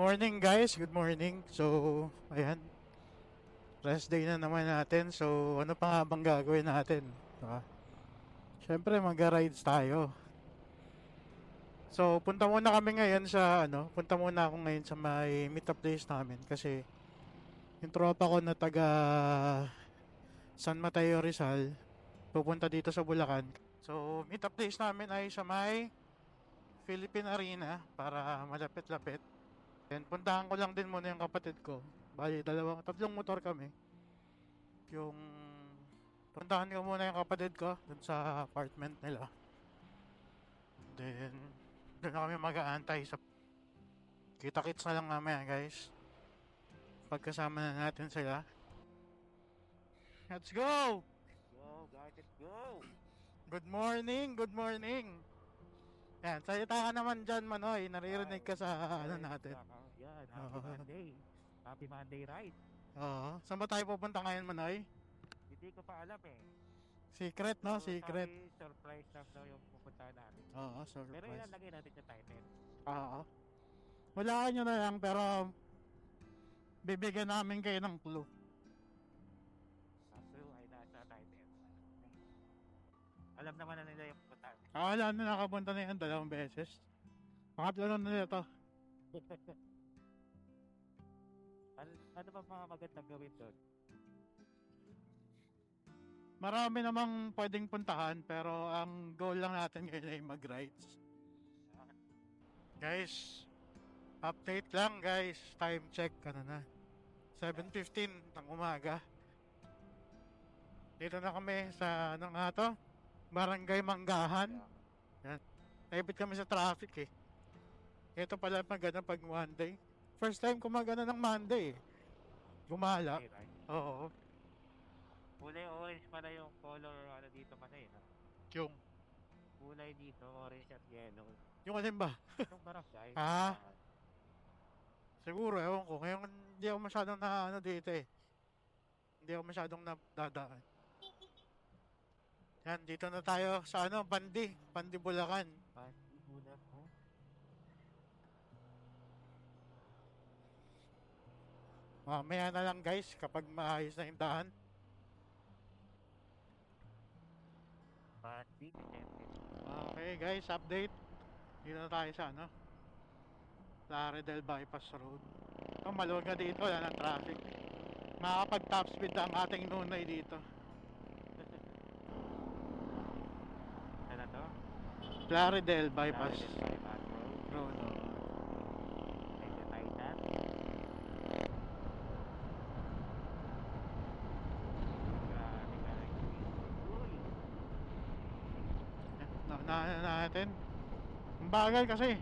morning guys, good morning. So, ayan, rest day na naman natin. So, ano pa nga bang gagawin natin? Diba? Siyempre, mag-rides tayo. So, punta muna kami ngayon sa, punta muna ako ngayon sa may meet up place namin. Kasi, yung tropa ko na taga San Mateo Rizal, pupunta dito sa Bulacan. So, meet up place namin ay sa may Philippine Arena para malapit-lapit. And puntahan ko lang din muna yung kapatid ko. Bali, tatlong motor kami. Yung puntahan ko muna yung kapatid ko dun sa apartment nila. Then, doon na kami mag-aantay sa kita-kits na lang mamaya guys. Pagkasama na natin sila. Let's go! Go, guys, let's go! Good morning, good morning. Yan, salita ka naman dyan Manoy. Naririnig ka sa ano natin. Yan, Oo. happy Monday. Happy Monday ride. Oo. Saan ba tayo pupunta ngayon Manoy? Hindi ko pa alam eh. Secret no? So, Secret. sabi, surprise lang daw yung pupuntahan natin. Oo, Pero surprise. ilalagay natin sa title. Oo. Wala nyo na lang pero bibigyan namin kayo ng clue. Kaso ay nasa title. Alam naman na nila yung pupuntahan. Akala na nakapunta na yan 2 beses. Pangatlo na nila to. Ano ba mga magandang gawin doon? Marami namang pwedeng puntahan pero ang goal lang natin ngayon ay mag-rides. Guys, update lang guys. Time check, ano na. 7:15 ng umaga. Dito na kami sa, ano nga to? Barangay Manggahan. Naibit kami sa traffic eh. Ito pala magana pag Monday. First time ko magana ng Monday eh. Gumala. Okay, right? Oo. Kulay orange pala yung color ano dito pala eh. No? Yung, Kulay dito, orange at yellow. yung alin ba? Yung barangay. Ah. Siguro, ewan ko. Ngayon, hindi ako masyadong na ano dito eh. Hindi ako masyadong nadadaan. Yan, dito na tayo sa ano, Pandi. Pandi, Bulacan. Pandi bulat mo. Mamaya na lang guys, kapag maayos na yung daan. Pandi, Vicente. Okay guys, update. Dito na tayo sa ano. Laredel Bypass Road. Oh, maluwag na dito, wala ng traffic. Makakapag top speed ang ating nunay dito. Ano to? Laredel Bypass Bypass Road. Road. Medyo tight na. Grabe ka lang. Uy! Naunahan na natin. Ang bagal kasi.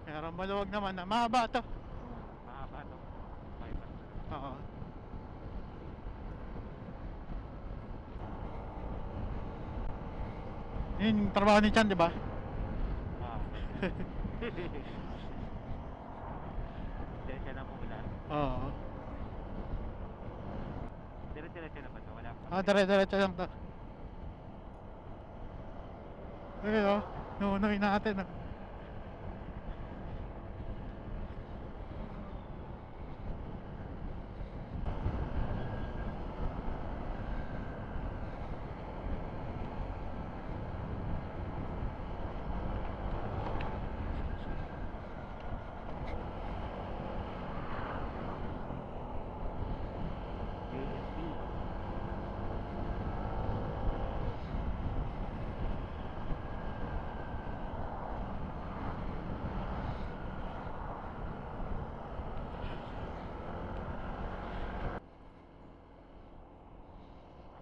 Pero maluwag naman na. Mahaba to. Mahaba to. Bypass. Oo. Yun yung trabaho ni Chan, di ba? Ah. Diretso na muna. Oo. Diretso na ba to? Wala pa. Dire-diretso lang to. Ayun o. Nunoy natin o. ASP.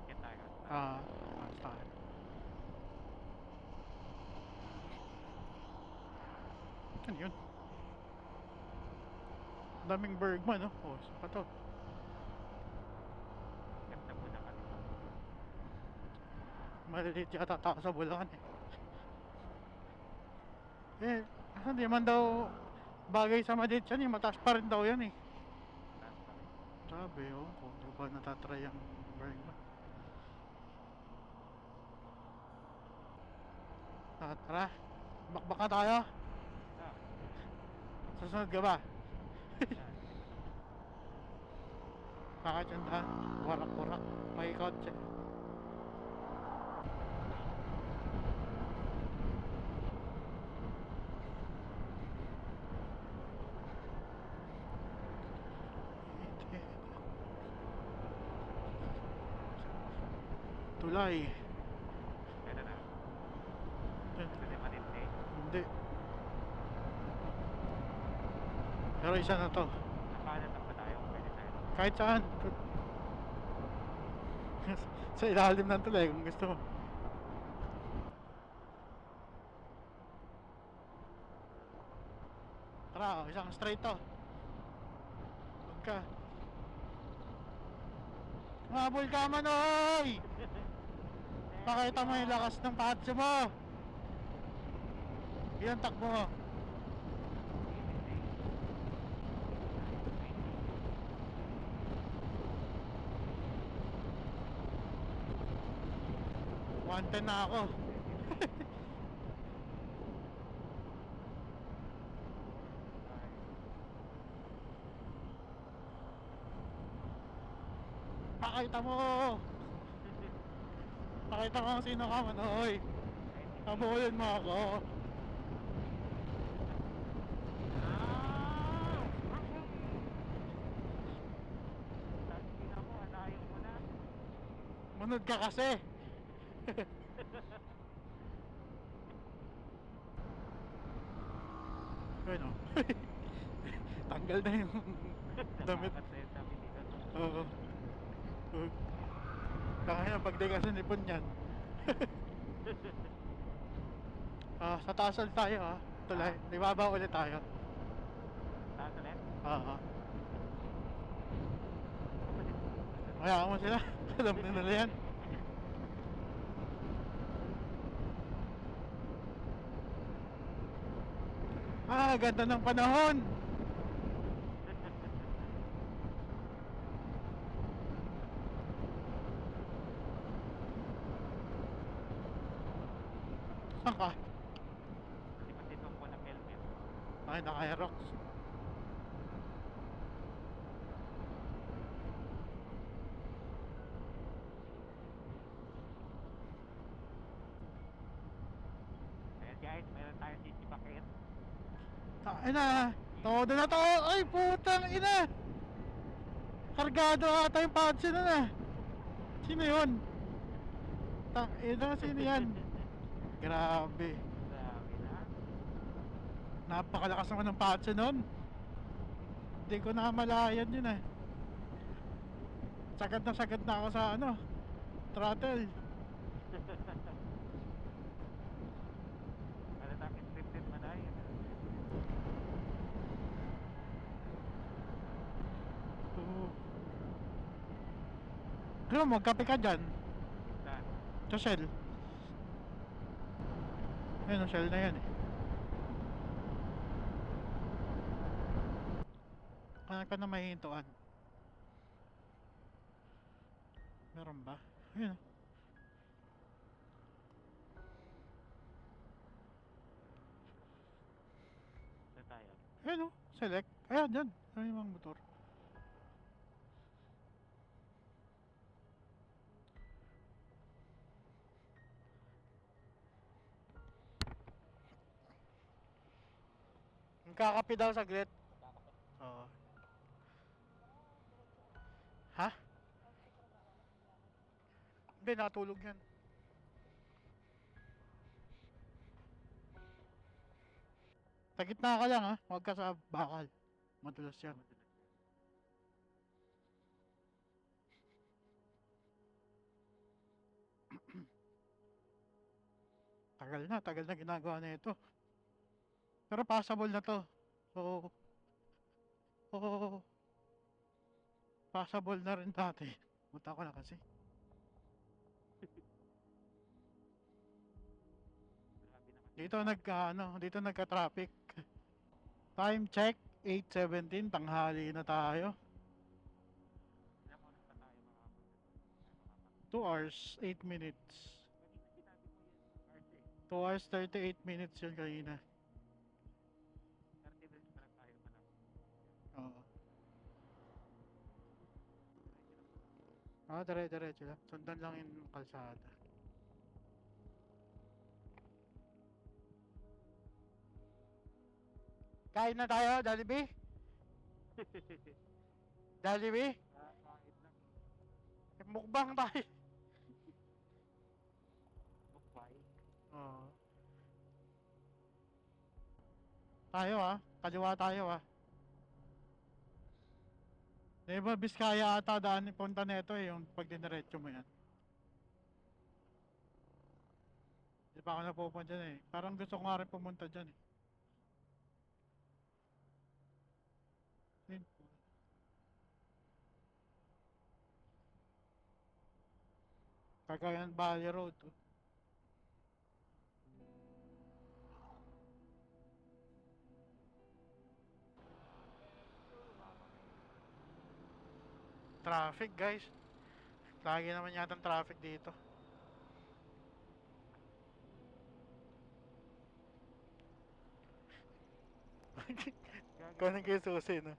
Akit tayo. Basta. Ano yun? Ang daming Bergman, no? Oh, pa to. Ganda muna kami. Maliliit yata tao sa Bulacan eh. Eh, hindi man daw bagay sa maliit yan eh. Mataas pa rin daw yan eh. Taas pa rin. Sabi, oh, kung di ba natatry ang Bergman. Tara, bakbaka tayo. Susunod ka ba? Yan. Bakit yung daan? Warak-warak. May kotse. Tulay. Pwede na. Pwede matindi. Hindi. Pero isa na to. Nakanan lang ba tayo? Pwede tayo. Kahit saan. Sa ilalim ng tulay kung gusto mo. Tara, isang straight to. Huwag ka. Mabul ka man, oy! Pakita mo yung lakas ng patso mo. Yan, takbo mo. One na ako. Pakita mo. Pakita mo kung sino ka man, oy. Habulin mo ako. Munod ka kasi. Ano? Tanggal na yung damit. Oo. Kaya pag di kasi nipon yan. Sa taas ulit tayo Tulay. Ibaba ulit tayo. Taas ulit? Oo. Kaya mo sila. Alam nila yan. Ganda ng panahon. Saan ka? Kasi pati ito po ng helmet. Ay, naka-aerox. Ayan guys, meron tayong CC packet. Ina, todo na to. Ay, putang ina. Kargado ata yung patsi na. Sino yun? Sino yan? Grabe. Grabe na. Napakalakas naman ng patsi nun. Hindi ko namalayan yun Sagad na ako sa throttle. Ano tayo, scripted man ay. Oo. Pero magkape ka dyan. Saan? Sa Shell. Ayun, Shell na yan Kaya ka na mahihintuan. Meron ba? Ayun Saan tayo? Ayun select. Ayan, dyan. Ano yung mga motor? Magkakape daw saglit. Oo. Ha? Hindi, nakatulog yan. Sa gitna ka lang huwag ka sa bakal. Madulas yan. Tagal na ginagawa na ito. Pero passable na to. So, passable na rin dati. Buta ko na kasi. Dito nagka-traffic. Time check 8:17, tanghali na tayo. Ilang oras pa tayo makakapag 2 hours 8 minutes. Kanina sinabi mo yun, RJ. 2 hours 38 minutes yun kanina. 30 minutes pa lang tayo. Dire-diretso lang. Sundan lang yung kalsada. Kain na tayo, Jollibee? Jollibee? Kahit lang. Mukbang tayo. Bukbay. Oo. Tayo kaliwa tayo Diba Biskaya ata daan ni punta nito yung pag diniretso mo yan. Di pa ako napupunta dyan Parang gusto ko nga rin pumunta dyan Yun. Cagayan Valley Road Traffic guys. Lagi naman yata traffic dito. Kunin ko yung susi no.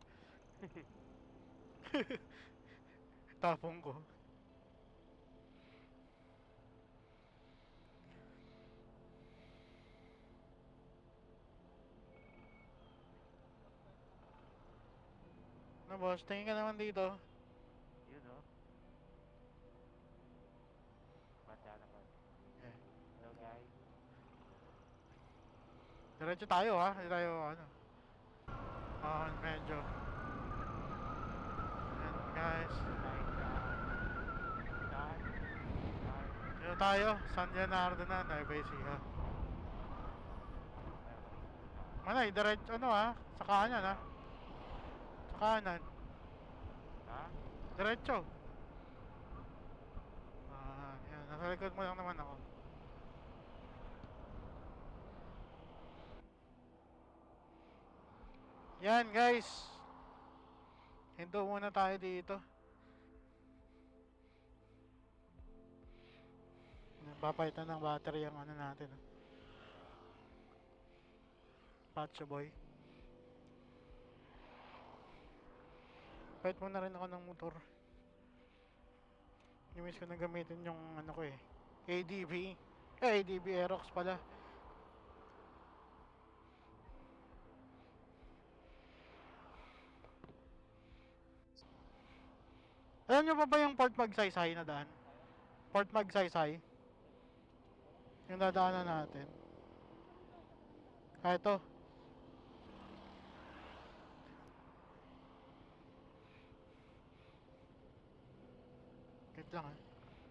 Tapong ko. Na boss, tingin ka naman dito. Yun oh. Bata naman. Eh, Hello guys. diretso tayo Hindi tayo ano. Medyo. Ayan guys. Dahil saan? Dito tayo, San Leonardo na, Nueva Ecija. Manay, diretso sa kanan Sa kanan. Ha? Diretso. Yan, nasa likod mo lang naman ako. Yan guys. Hinto muna tayo dito. Papalitan ng battery ang ano natin Pacho boy. Palit muna rin ako ng motor. Nimiss ko na gamitin yung ano ko ADV. ADV Aerox pala. Alam nyo pa ba yung Port Magsaysay na daan? Port Magsaysay. Yung dadaanan natin. Ito. Wait lang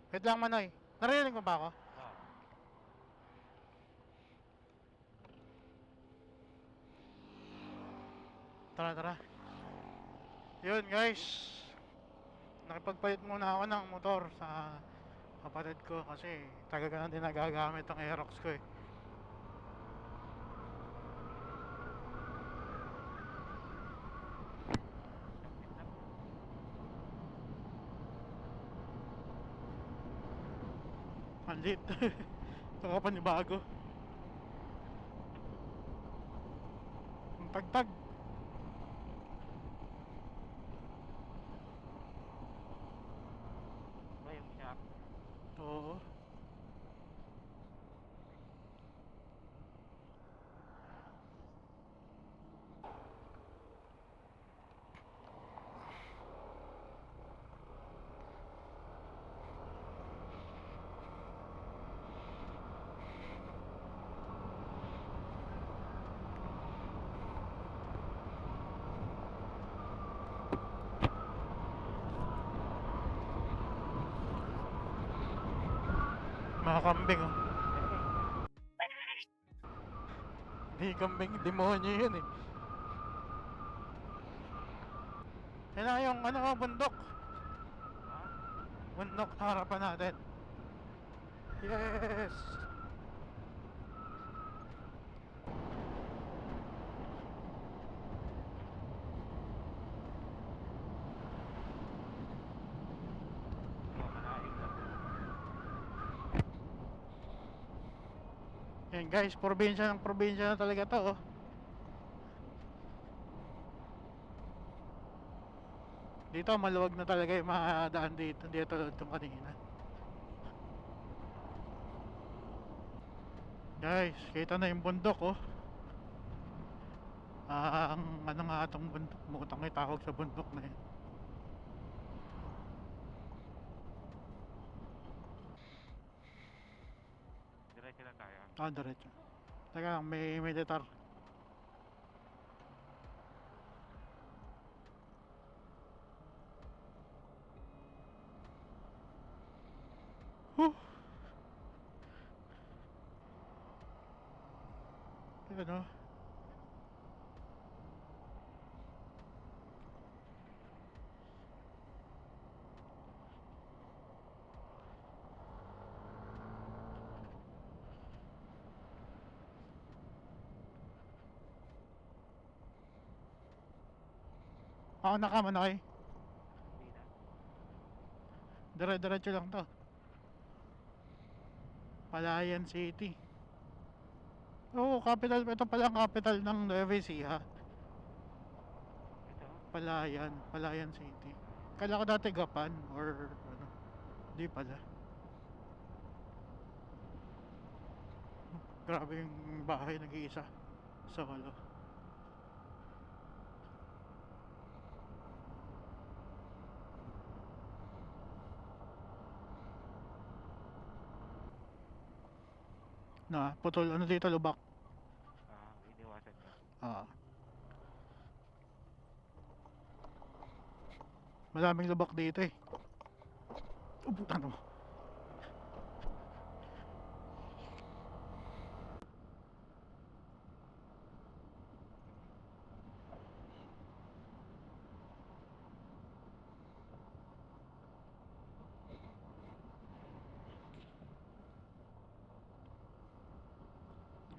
Wait lang Manoy. Narinig mo ba ako? Ah. Tara. Yun guys. Nakipagpalit muna ako ng motor sa kapatid ko kasi taga na din nagagamit ang Aerox ko Ang lit. Saka panibago. Ang tagtag. Ba yung shock? Oo. Mga kambing Di kambing, demonyo yun Yan na yung bundok. Ha? Bundok sa harapan natin. Yes! Malayo lang. Yan guys, probinsya ng probinsya na talaga to Dito maluwag na talaga yung mga daan dito. Hindi tulad itong kanina. Guys, kita na yung bundok oh. Ang ano nga itong bundok. Mutang may tawag sa bundok na yun. Diretso lang tayo. Diretso. Teka, may militar. Huh! Ano? Ako nakamanay. Hindi na. Dire-diretso lang to. Palayan City. Oo, capital. Ito pala ang capital ng Nueva Ecija. Ito. Palayan City. Kala ko dati Gapan or ano. Di pala. Grabe yung bahay nag-iisa. Solo. Putol. Ano dito, lubak? Iniwasan nyo. Ah. Maraming lubak dito eh. Puta mo.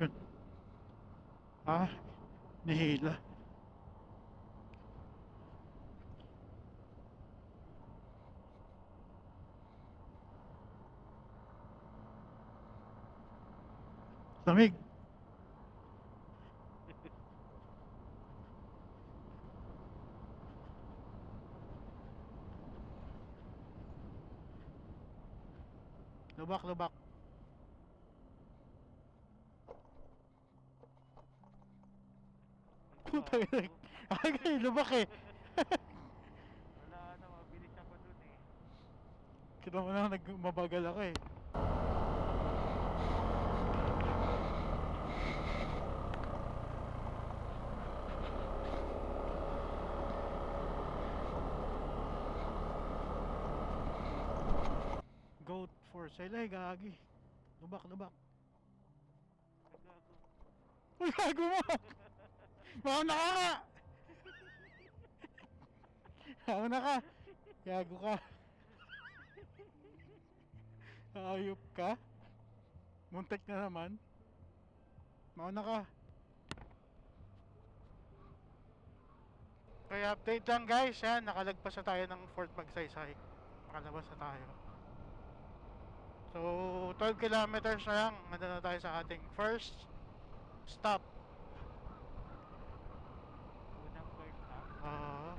Yun. Nihila. Lamig. Lubak. Puta yun. Agay, lubak eh. Wala na, mabilis ako dun eh. Kita mo lang mabagal ako eh. Goat for sale ay gagi. Lubak. Nagago. Uy, gago mo! Mauna ka nga! Mauna ka! Gago ka! Ayop ka? Muntik na naman. Mauna ka. Kaya update lang guys, yan. Nakalagpas na tayo ng Fort Magsaysay. Nakalabas na tayo. So, 12 kilometers na lang. Nandun na tayo sa ating first stop. Unang first stop.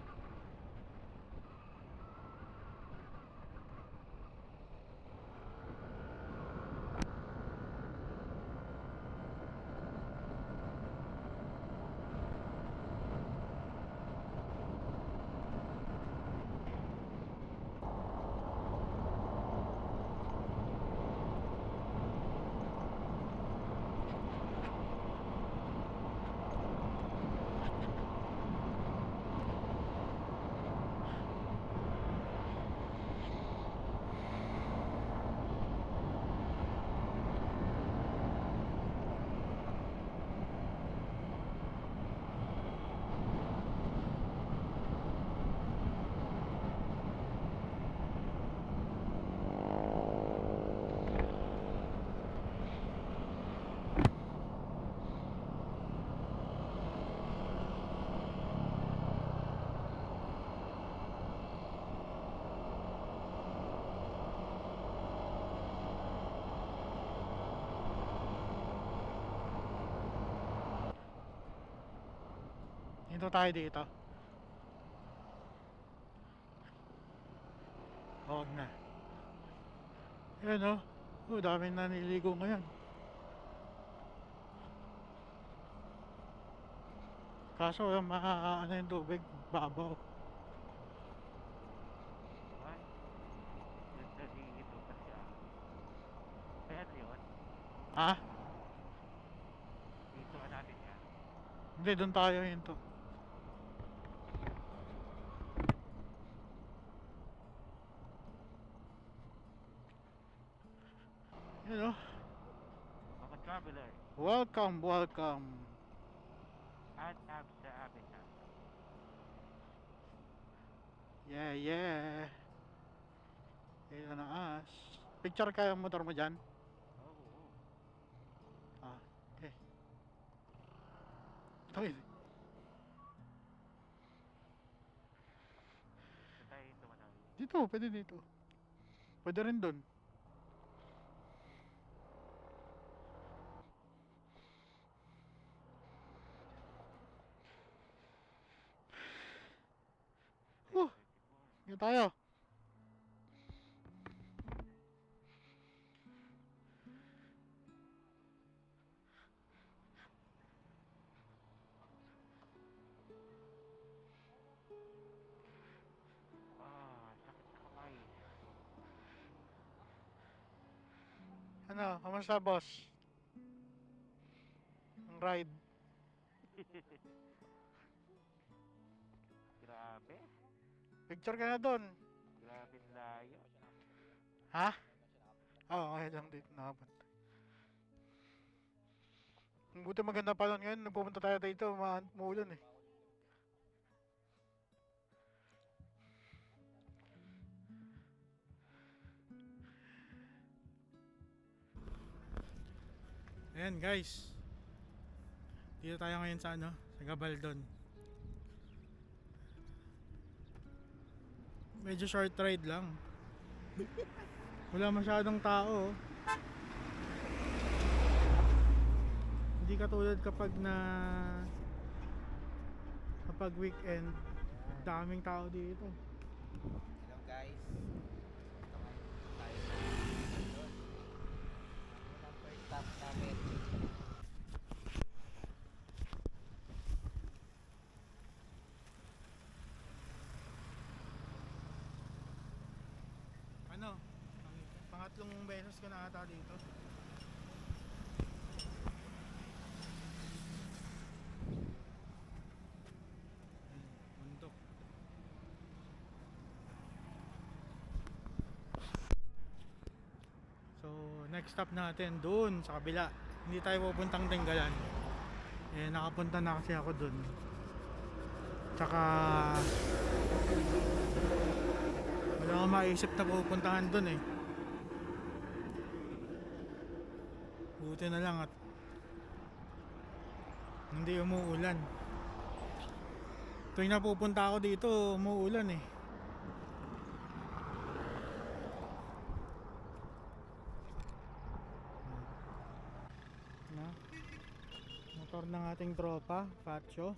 Hinto tayo dito. Huwag na. Yan oh. Oh, daming naniligo ngayon. Kaso ano yung tubig, babaw. Ay, nandito pa siya. Kaya na yun. Ha? Dito ka natin yan. Hindi, doon tayo hinto. Yan oh. Mga traveler. Welcome, welcome. At sa habitat. Yeah, yeah. Yan ang as. Picture kaya ang motor mo dyan? Oo. Ah, okay. Ay, Saan tayo tumatawid? dito, pwede dito. Pwede rin doon. Oh, 34. dito tayo. Sakit sa kamay. Ano, kamusta boss? Ang ride. Grabe. Picture ka na doon. Grabe layo. Ha? Oo, okay lang dito nakapunta. Buti maganda pa nun ngayon, nagpupunta tayo dito, maulan eh. Ayan guys. Dito tayo ngayon sa ano, sa Gabaldon. Medyo short ride lang. Wala masyadong tao. Hindi katulad kapag weekend, daming tao dito. Hello guys. Ito ngayon tayo sa London. Ang first stop namin. Ano? Pangatlong beses ko na ata dito. Bundok. So, next stop natin doon sa kabila. Hindi tayo pupuntang Tinggalan. Eh, nakapunta na kasi ako doon. Tsaka wala akong maisip na pupuntahan doon eh. Buti na lang at hindi umuulan. Tuwing napupunta ako dito, umuulan eh. Na? Motor ng ating tropa, Pacho.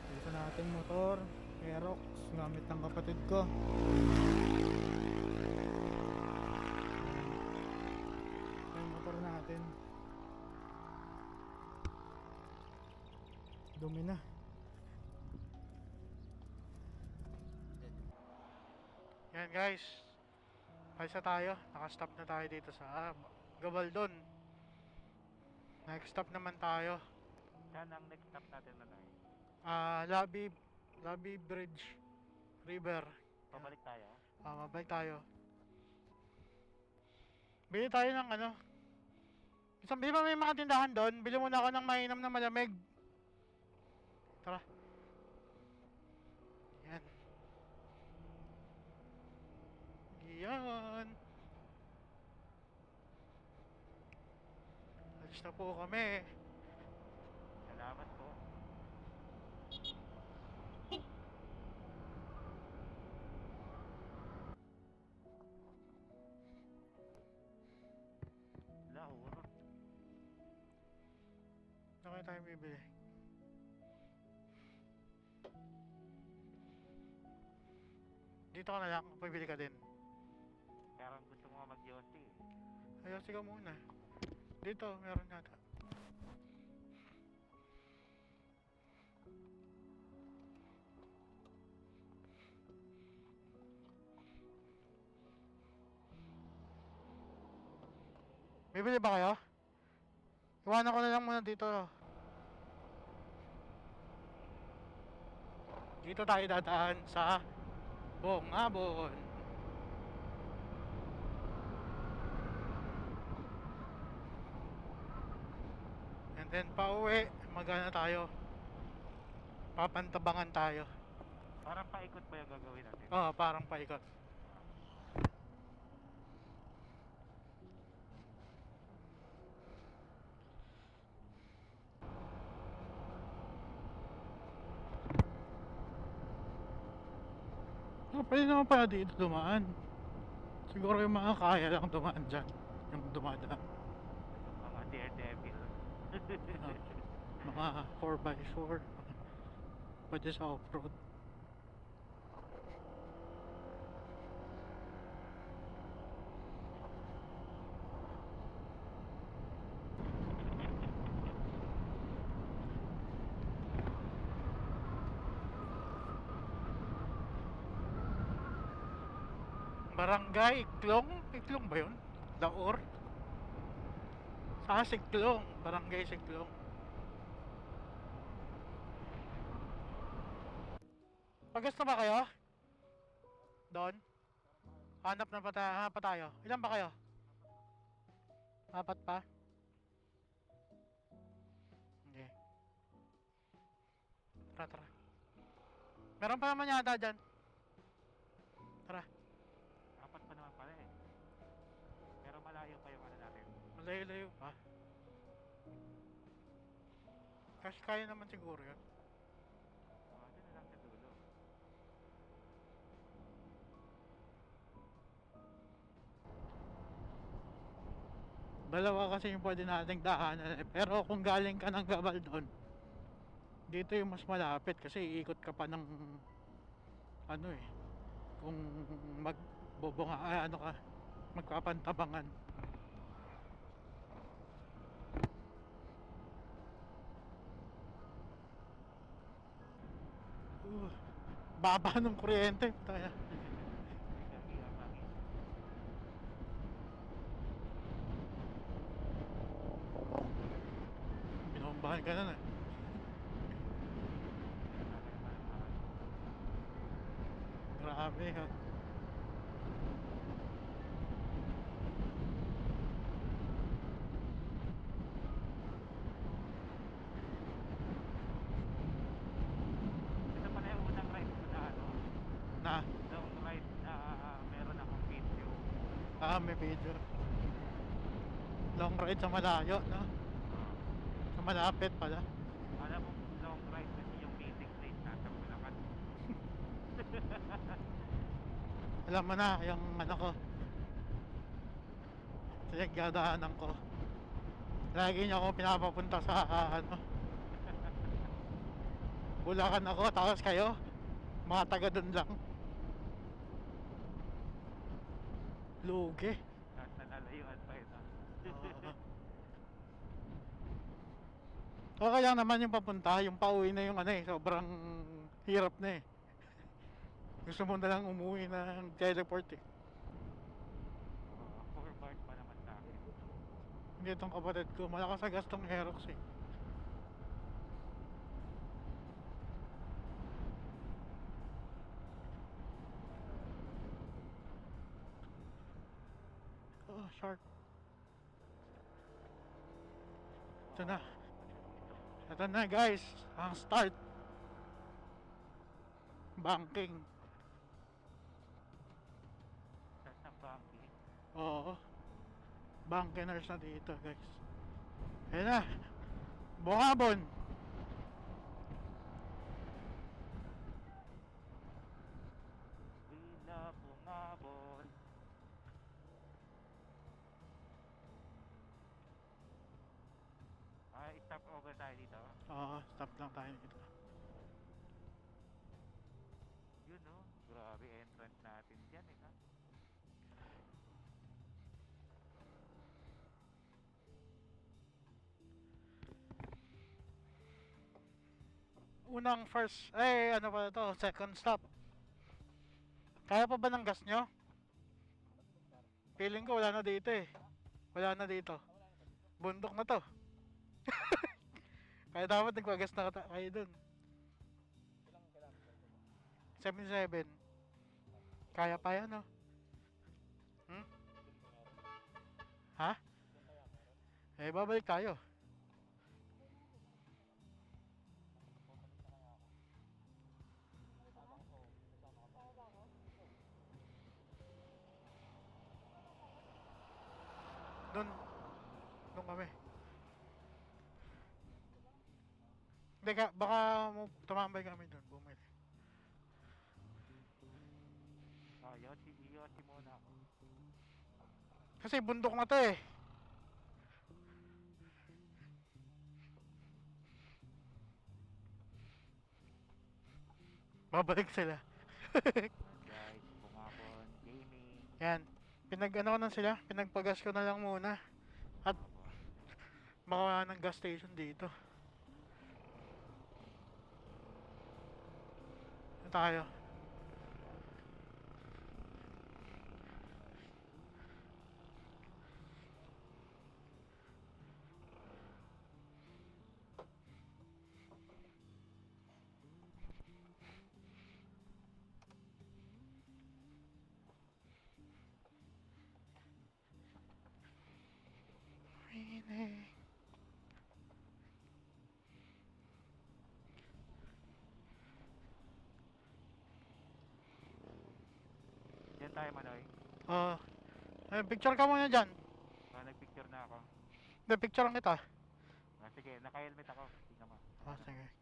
Dito na ating motor, Aerox, gamit ng kapatid ko. Ito yung motor natin. Dumi na. Yan guys. Ayos na tayo. Nakastop na tayo dito sa Gabaldon. Next stop naman tayo. Saan ang next stop natin na tayo? Labi Bridge River. Pabalik tayo? Mabalik tayo. Bili tayo ng ano. Isang di ba may mga tindahan doon? Bili muna ako ng mainam na malamig. Tara. Yan. Yan. Alis na po kami. Salamat po. Lauro. Ano kaya tayo bibili? Dito ka na lang, pabili ka din. Parang gusto mo mag-Yossi. Ayos ka muna. Dito, meron yata. Bibili ba kayo? Iwanan ko na lang muna dito. Dito tayo dadaan sa Bongabon. And then pauwi, magana tayo. Papantabangan tayo. Parang paikot ba yung gagawin natin? Oo, parang paikot. Pwede naman pala dito dumaan. Siguro yung mga kaya lang dumaan dyan. Yung dumadaan. Mga daredevil. Mga 4x4. Pwede sa off-road. Barangay Iklong? Iklong ba yun? Laor? Sa Siklong. Barangay Siklong. Pagas na ba kayo? Doon? Hanap na pa, hanap pa tayo. Ilan ba kayo? Apat pa? Hindi. Tara, tara. Meron pa naman yata dyan. Tara. Apat pa naman pala eh. Pero malayo pa yung ano natin. Malayo-layo pa. Kasi kaya naman siguro yun. Doon na lang sa dulo. Dalawa kasi yung pwede nating daanan eh. Pero kung galing ka ng Gabaldon, dito yung mas malapit kasi iikot ka pa ng ano eh. Kung magbobonga, ano ka, magpapantabangan. Uh, Baba ng kuryente. Tayo. Ang hangin. Binombahan ka na na. Grabe ha. Ito pala yung unang ride ko na ano. Na, Long ride na meron akong video. may video. Long ride sa malayo, no? Sa malapit pala. Alam mo, long ride kasi yung meeting place nasa Bulacan. Alam mo na, yung ano ko. Pinagdadaanan ko. Lagi niya ako pinapapunta sa ano. Bulacan ako, tapos kayo. Mga taga dun lang. Lugi. Nasa lalayuan pa ito. Oo. Okay lang naman yung papunta, yung pauwi na yung ano eh, sobrang hirap na eh. Gusto mo na lang umuwi ng teleport eh. 4 bars pa naman sa akin. Hindi itong kapatid ko, malakas sa gastong Aerox eh. Oh, shark. Ito na. Ito na guys, ang start. Banking. Start ng banking. Oo. Bankiners na dito guys. Ayan na. Bongabon. Bila bungabon. Ay, stop over tayo dito. Oo, stop lang tayo dito. Yun no, grabe entrance natin. unang first, ano pa to, second stop. Kaya pa ba ng gas nyo? Feeling ko wala na dito eh. Wala na dito. Bundok na to. Kaya dapat nagpagas na kayo dun. 77. Kaya pa yan, no? Hmm? Ha? Babalik tayo. Doon kami. Hindi ka, baka tumambay kami doon, bumili. Yossi muna ako. Kasi bundok na to eh. Babalik sila. Guys, pumapon, gaming. Yan. Pinag-ano ko na sila, pinagpagas ko na lang muna. At baka wala ng gas station dito. Ano tayo? Raining. Diyan tayo, Manoy. Picture ka muna dyan. Nagpicture na ako. Hindi, picture lang kita. Sige, naka-helmet ako. Tingnan mo. Sige.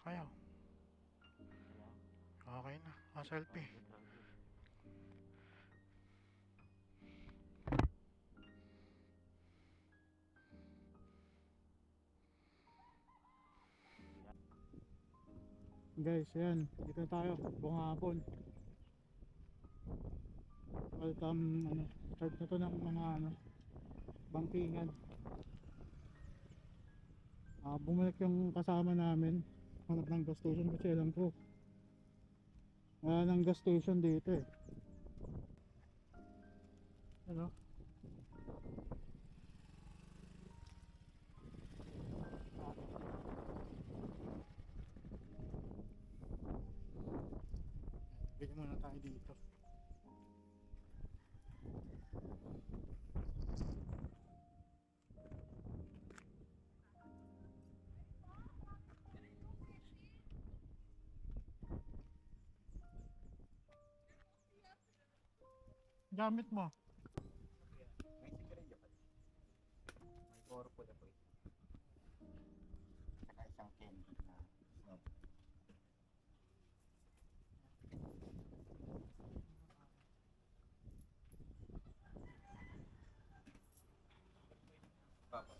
Ayaw. Okay na. Selfie. Guys, ayan. Dito tayo. Buong hapon. Welcome, start na to ng mga, bangkingan. Bumalik yung kasama namin. Hanap ng gas station kasi alam ko wala ng gas station dito eh. Ano? Bigyan muna tayo dito. Gamit mo. May sigarilyo pa. May oro po na po ito. Saka isang candy na snob. Papa.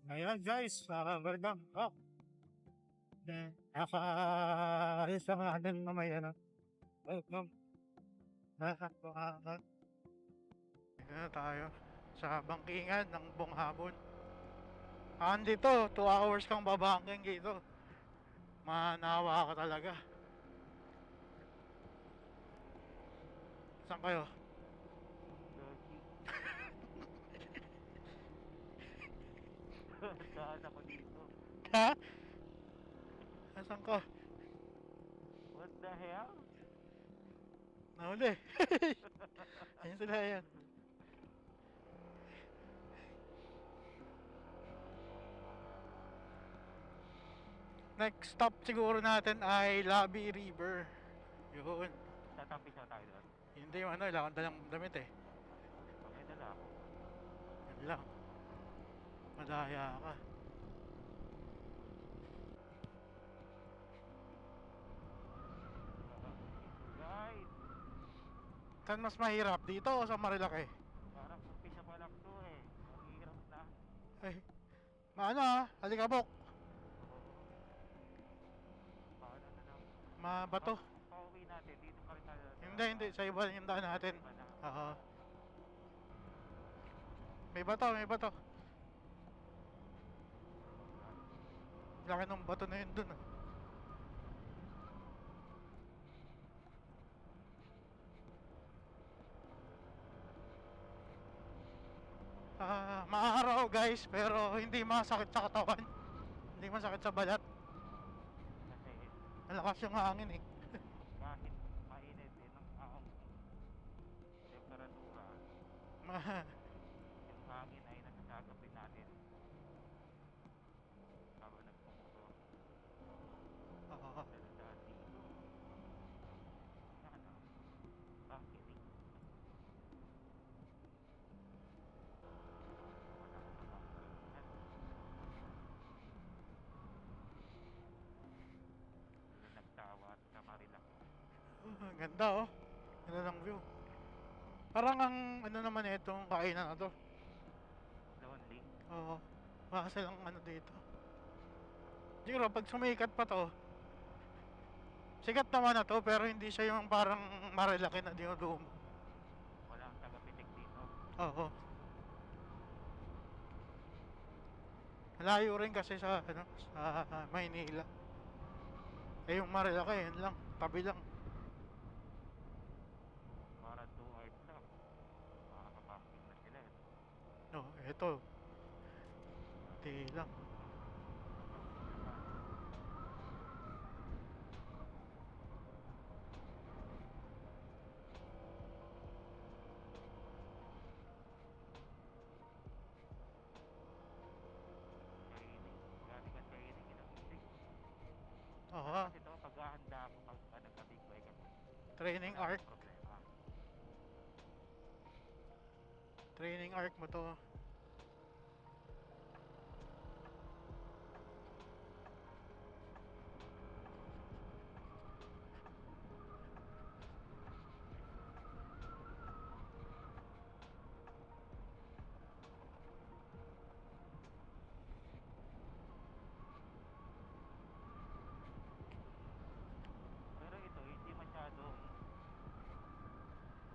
Ayan guys, welcome. Ayos lang natin mamaya na. Welcome. Dito na tayo sa bangkingan ng buong hapon. Andito, 2 hours kang babangking dito. Manawa ka talaga. Saan kayo? Saan ako dito? Ha? Asan ka? What the hell? Nahuli. Ayun sila yan. Next stop siguro natin ay Labi River. Yun. Tatapi siya tayo doon. Hindi yung ano, wala akong dalang damit eh. Pagay dala ako. Yan lang. Madaya ka. Guys, Saan mas mahirap? Dito o sa Marilaki? parang umpisa pa lang to eh. Ang hirap na. Ay. Maano ha? Alikabok. Paano na lang? Mabato. Pauwi natin. Dito pa rin tayo. Hindi. Sa iba yung daan natin. Iba na. Oo. May bato. Laki ng bato na yun dun ah. Maaraw guys, pero hindi masakit sa katawan. Hindi masakit sa balat. Kasi Malakas yung hangin eh. kahit mainit eh, ang temperatura, Ma- yung hangin ay nasasagapin natin. Habang nagpumotor. Oo. Pero dati, ano, bakit eh? Wala ka pa. Nagtawa at kamarila. Ganda oh. Ganda ng view. Parang ang ano naman itong kainan na to. Lonely. Oo. Baka silang ano dito. Siguro pag sumikat pa to, sikat naman na to pero hindi siya yung parang marilaki na dinudumo. Wala ang tagapitik dito. Oo. Malayo rin kasi sa ano sa Maynila. Eh yung Marilaki yun lang, tabi lang. Para 2 hours lang. Makakaparking na sila eh. No, eto. Di lang. Training. Grabe ka training ilang music. Oo. Kasi ito, paghahanda ako pag nagka-big bike ako. Training Wala arc. akong problema. Training arc mo to. Pero ito, hindi masyadong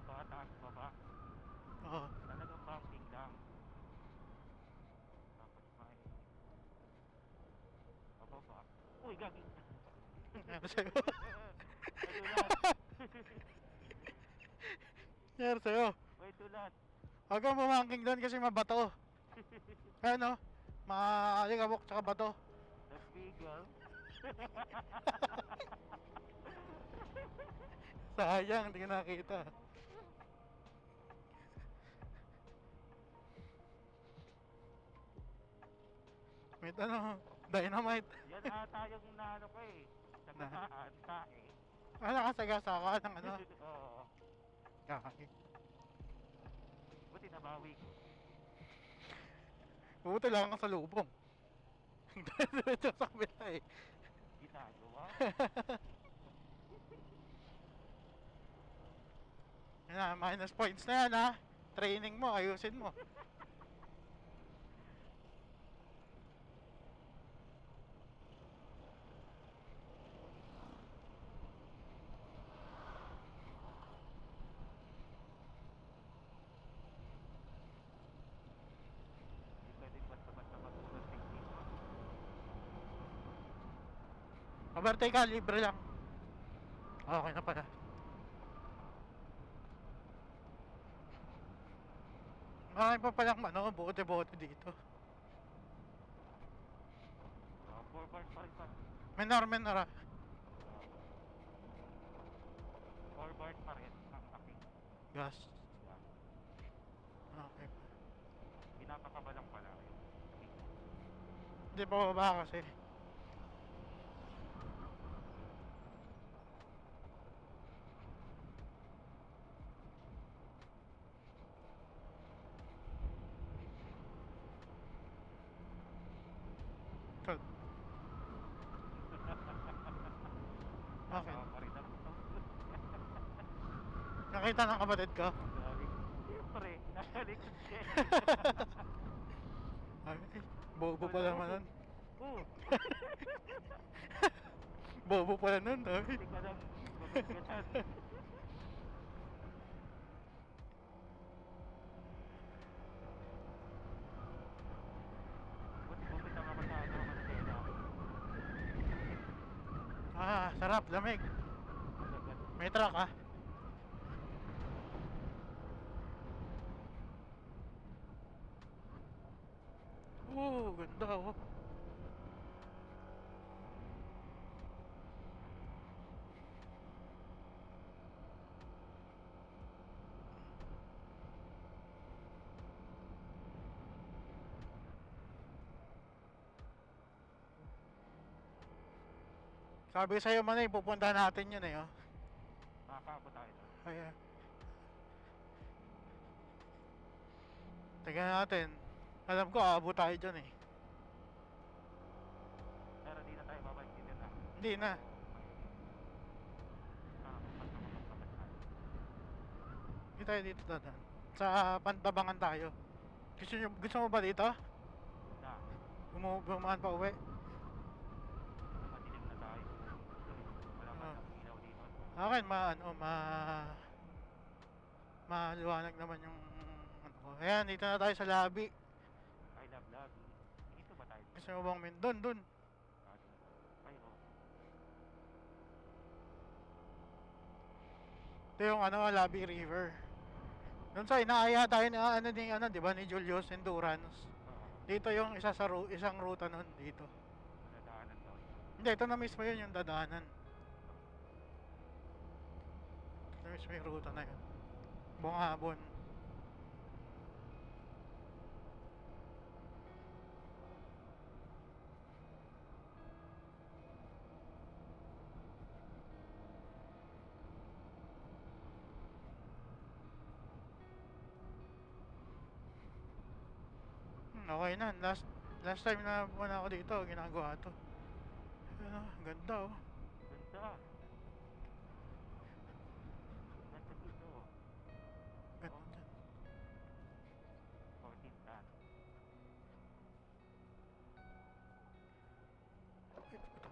pataas baba. Oo. Talagang bumping lang. Tapos may pababa. Uy, gagi! Ano sa'yo? Nadulat! Yan sa'yo. Uy, dulat! Huwag kang bumangking doon kasi mabato. Ano? Maalikabok tsaka bato. The Beagle. Sayang, hindi ko nakita. May ano, dynamite. Yan ata yung naano ko eh. Sa Na? kataan, tae. Nakasagasa ka ng ano. Oo. Kaki. Buti nabawi ko. Buti lang ka sa lubong. Diretso sa kabila eh. Ginagawa. Yan na, minus points na yan ha. Training mo, ayusin mo. Hindi pwedeng basta-basta matulog dito. Mabarte ka, libre lang. Okay na pala. Marami pa palang ano, bote-bote dito. bars pa rin pa. Menor ah. 4 bars pa rin ang aking Gas. gas. Okay. Pinapakaba lang pala yung aking Hindi pa baba kasi. Tol. Okay. tama pa rin ako. Nakita ng kapatid ko. Grabe. Siyempre, nasa likod siya. Ay, bobo pa naman nun. Oo. Bobo pala nun. Ay. Hindi ka lang gumagatan. Buti bumitaw ako sa ano, Manila. Ah, sarap, lamig. Agad. May truck ah. Ganda oh. Sabi sa'yo man eh, pupuntahan natin yun eh oh. Makakaabot tayo doon. Ayan. Tingnan natin. Alam ko aabot tayo dyan eh. Pero di na tayo babalik dito na. Hindi na. Hindi tayo dito dadaan. Sa Pantabangan tayo. Gusto mo ba dito? Na, Bumaan pa uwi? madilim na tayo. Wala pa Ah. ng ilaw dito. Akin maliwanag naman yung ano ko. Ayan, dito na tayo sa lobby. I love love. Dito ba tayo? Gusto mo bang doon? Ay, oh. Ito yung ano, Lobby River. Doon sa inaaya tayo na di ba, ni Julius Endurance. Dito yung isang ruta nun dito. Nadaanan daw. Hindi, ito na mismo yun yung dadaanan. Ito na mismo yung ruta na yun. Buong hapon. Okay na. Last time na muna ako dito, ginagawa to. Ano, ganda oh. Ganda. Ganda dito. Ganda. 14 tan. Ay, puta.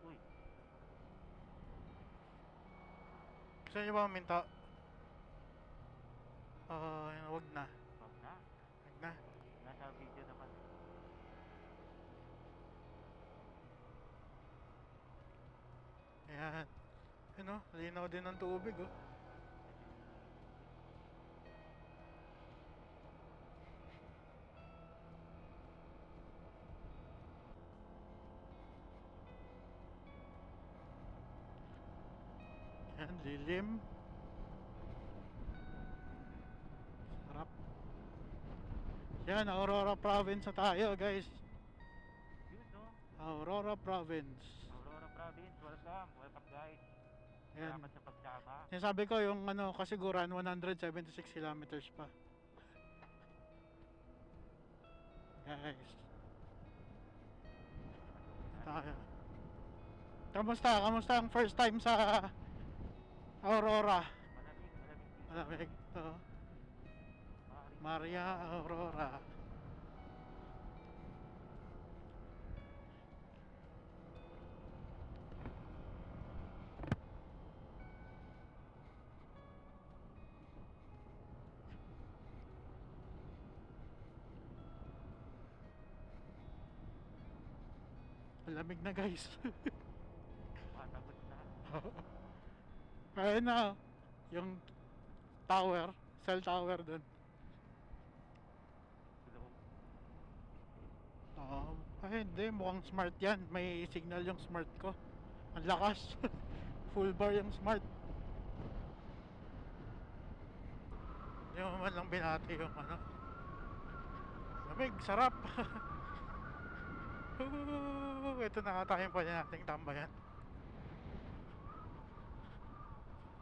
Uy, Gusto niyo ba minta? Wag na. wag na. Wag na. Nasa video naman. Ayan. Ano, linaw din ng tubig oh. Ayan, lilim. Sarap. Yan, Aurora Province na tayo guys. Yun, no? Aurora Province. Aurora Province, welcome. Welcome, guys. Ayan. Salamat sa pagsama. Sinasabi ko yung ano, kasiguran 176 kilometers pa. Guys. Tayo. Kamusta ang first time sa Aurora? Malamig, malamig dito. Malamig. Oo. Maaaring- Maria Aurora. Malamig na guys. Matagod na. Ayun na. Yung tower. Cell tower dun. Tulog. Oo. Ay, hindi. Mukhang smart yan. May signal yung smart ko. Ang lakas. Full bar yung smart. Hindi mo man lang binati yung ano. Lamig, sarap. Ito na ata yung pwede nating tambayan.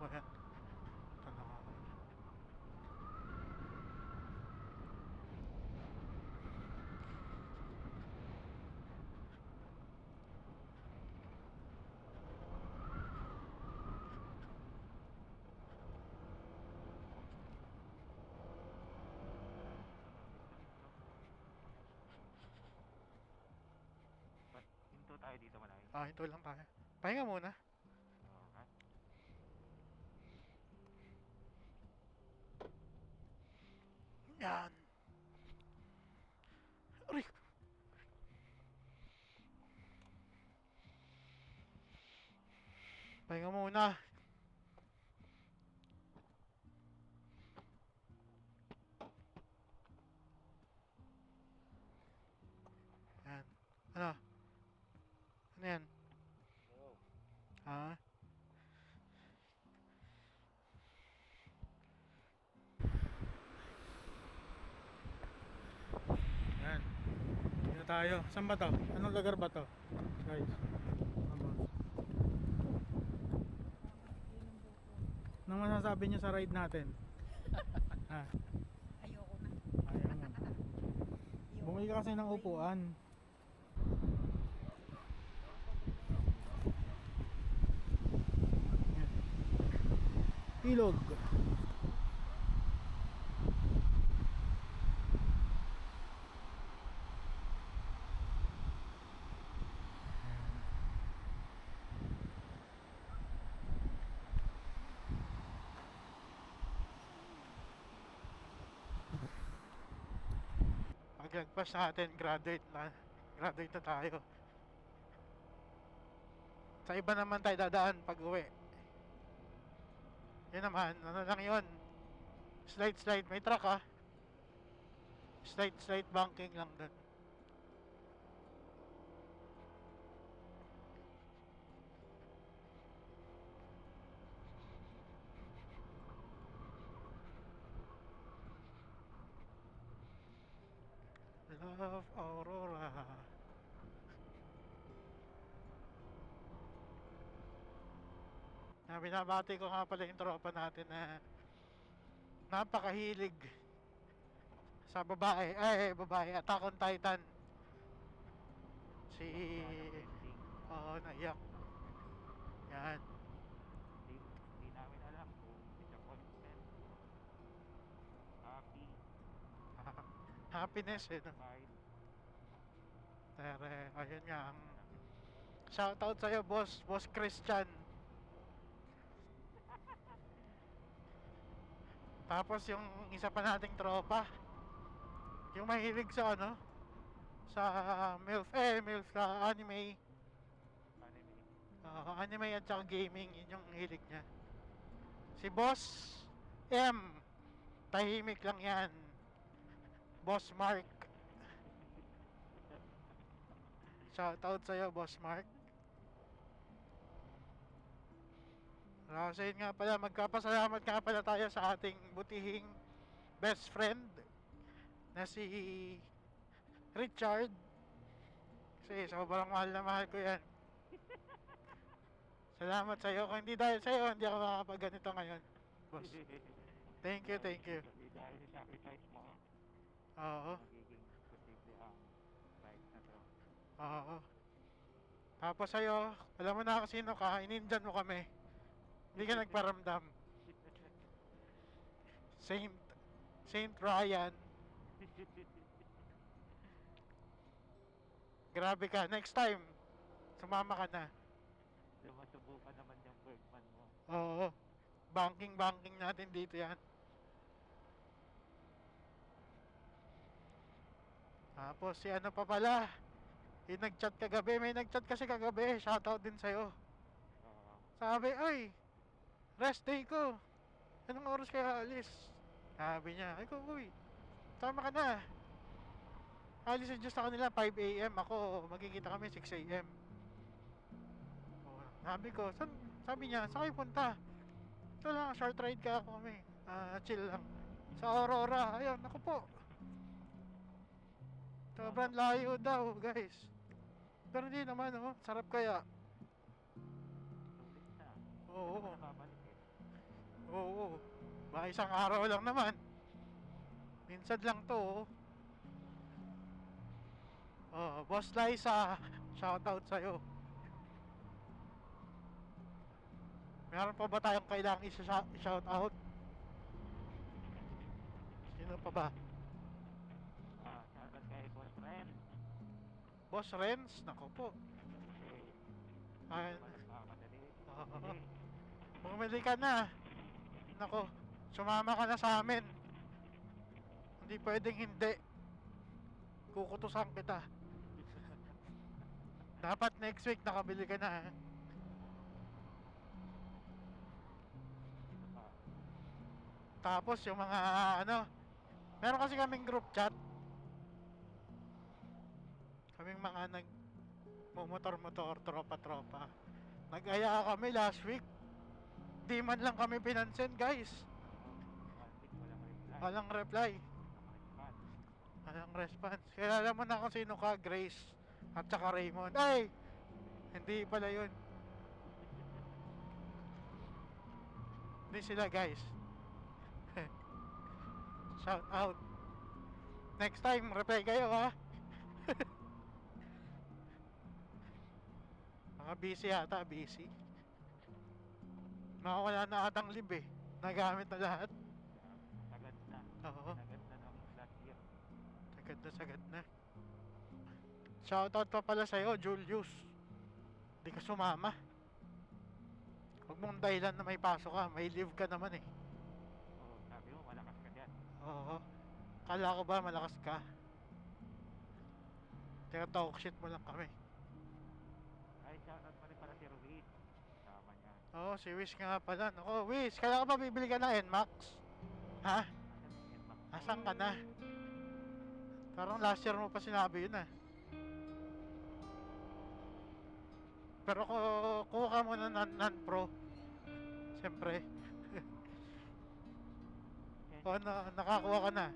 Ayan. Ito na nga. Ba't hinto tayo dito malaki? Ah, ito lang tayo. Pahinga muna. Okay. Yan. Aray. Pahinga muna. Yan. Ano? Ano yan? Oo. Ah? Yan. Dito tayo. Saan ba to? Anong lugar ba to? Guys. Aba. Anong masasabi niyo sa ride natin? Ah, Ayoko na. ayaw mo. Ayoko. Bumili ka kasi ng upuan. Yan. Ilog. Paglagpas natin, graduate na tayo. Sa iba naman tayo dadaan pag uwi. Yun naman, ano lang yun. Slide, may truck ah. Slide banking lang dun. Love Aurora. Binabati ko nga pala yung tropa natin na napakahilig sa babae. Babae. Attack on Titan. Si... Oo, naiyak. Yan. Hindi namin alam kung disappointment, happy, Happiness eh. No? satisfied. Pero ayun nga. Shoutout sa'yo, Boss Christian. Tapos yung isa pa nating tropa, yung mahilig sa ano, sa MILF sa anime, Anime. anime at saka gaming, yun yung hilig niya. Si Boss M, tahimik lang yan. Boss Mark, shoutout sa'yo, Boss Mark. Kasi yun nga pala, magkapasalamat nga pala tayo sa ating butihing best friend na si Richard. Kasi sobrang mahal na mahal ko yan. Salamat sa'yo. Kung hindi dahil sa'yo, hindi ako makakapag-ganito ngayon, boss. Thank you. Hindi dahil sa sacrifice mo, Oo, magiging posible ang ride na to. oo. Tapos sa'yo, alam mo na kung sino ka, inindyan mo kami. Hindi ka nagparamdam. Saint Ryan. Grabe ka. Next time, sumama ka na. Masubukan naman yung Bergman mo. Oo. Banking natin dito yan. Tapos si ano pa pala, yung nag-chat kagabi, may nag-chat kasi kagabi, shoutout din sa'yo. Sabi, ay, rest day ko. Anong oras kaya alis? Sabi niya, ay ko, uy, sama ka na. Alis yung Diyos sa kanila 5 a.m. Ako, magkikita kami 6 a.m. Oh, sabi ko, sabi niya, saan kayo punta? Ito lang, short ride ka ako kami. Chill lang. Sa Aurora, ayun, ako po. Sobrang layo daw, guys. Pero hindi naman, oh. Sarap kaya. Sulit na. Oo. Hindi naman nakabalik eh. Oo. Baka isang araw lang naman. Minsan lang to, oh. Oh, Boss Liza, shoutout sa'yo. Meron pa ba tayong kailangang i-shoutout? Sino pa ba? Shoutout kay Boss Ren. Boss Renz? Nako po. Ay, Naman nagkamadali. oo. Bumili ka na. Nako, sumama ka na sa amin. Hindi pwedeng hindi. Kukutusan kita. Dapat next week nakabili ka na. Dito pa. Tapos yung mga ano, meron kasi kaming group chat. Kaming mga motor-motor, tropa-tropa. Nag-aya kami last week. Di man lang kami pinansin, guys. One week walang reply. Walang reply. Walang response. Walang response. Kilala mo na kung sino ka, Grace. At saka Raymond. Ay! Hindi pala yun. Hindi sila, guys. Shout out. Next time, reply kayo, ha? Mga busy yata, busy. Nakawala na atang lib eh. Nagamit na lahat. Sagad na. Oo. Sagad na nung last year. Sagad na, sagad na. Shoutout pa pala sa'yo, Julius. Di ka sumama. Huwag mong dahilan na may pasok ka. May leave ka naman eh. Oo, sabi mo malakas ka dyan. Oo. Kala ko ba malakas ka? Teka, talk shit mo lang kami. Ay, shoutout pa rin para si Ruiz. Tama niya. Oo, si Wish nga pala. Ako, Wish, kala ko ba bibili ka na NMAX? Ha? Asan si Edmac? Asan ka na? Parang last year mo pa sinabi yun ah. Pero kuha ka muna ng non-pro. Siyempre. O, nakakuha ka na.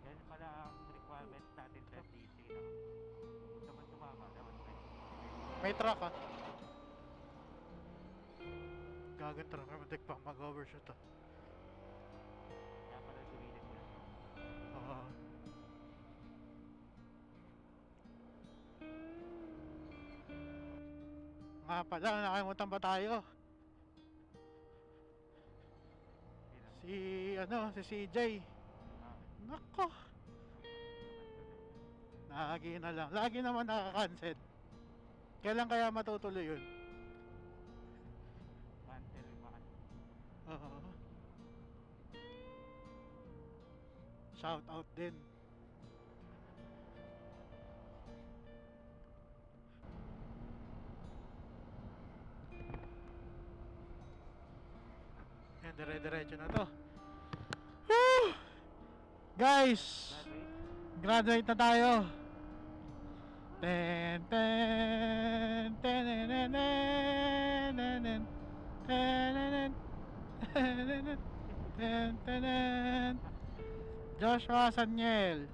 Yan pala ang requirements natin sa DC, no? Gusto mo sumama, dapat pwede. May truck ah. Gagan truck naman pang mag-overshoot ah. Kaya pala gawin mo yan. Oo. Nga pala, nakalimutan ba tayo? Sino? Si CJ. Ah, Nako. Lagi na lang. Lagi naman nakaka-cancel. Kailan kaya matutuloy yun? cancel yung mga Oo. Shout out din. Yan, dire-diretso na to. Woo! Guys! graduate. Graduate na tayo. Ten ten ten ten ten ten ten ten ten ten. Joshua Sanyel.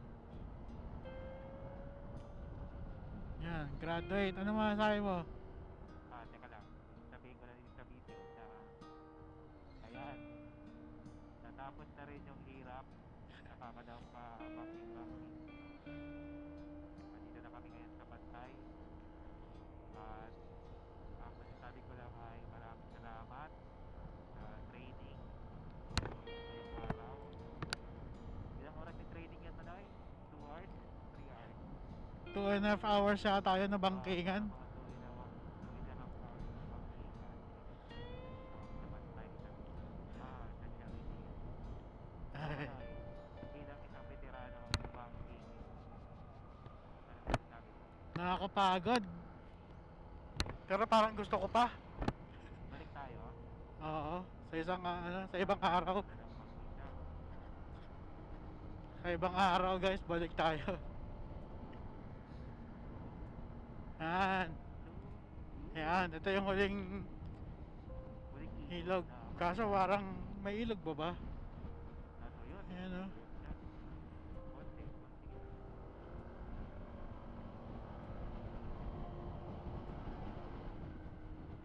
Yan, graduate. Ano masasabi mo? Teka lang. Sabihin ko na din sa video na ayan. Natapos na rin yung hirap. Nakakadaw pa banking. Nandito na kami ngayon sa Bantay. At ang masasabi ko lang ay maraming salamat sa training ngayong araw. Ilang oras yung training yan, Manoy? 2 hours? 3 hours? 2.5 hours yata tayo na bangkingan. Mga 2.5 hours na bangkingan. Sa Bantay. Sa Charity. Ay, Bilang isang veterano ng banking, ano masasabi mo? nakakapagod. Pero parang gusto ko pa. Balik tayo. Oo, sa isang sa ibang araw. Walang banking siya. Sa ibang araw guys, balik tayo. Yan. Yan, ito yung huling Huling ilog. Kaso parang may ilog ba ba? Ano yun? Ayan o. Yan. Konti.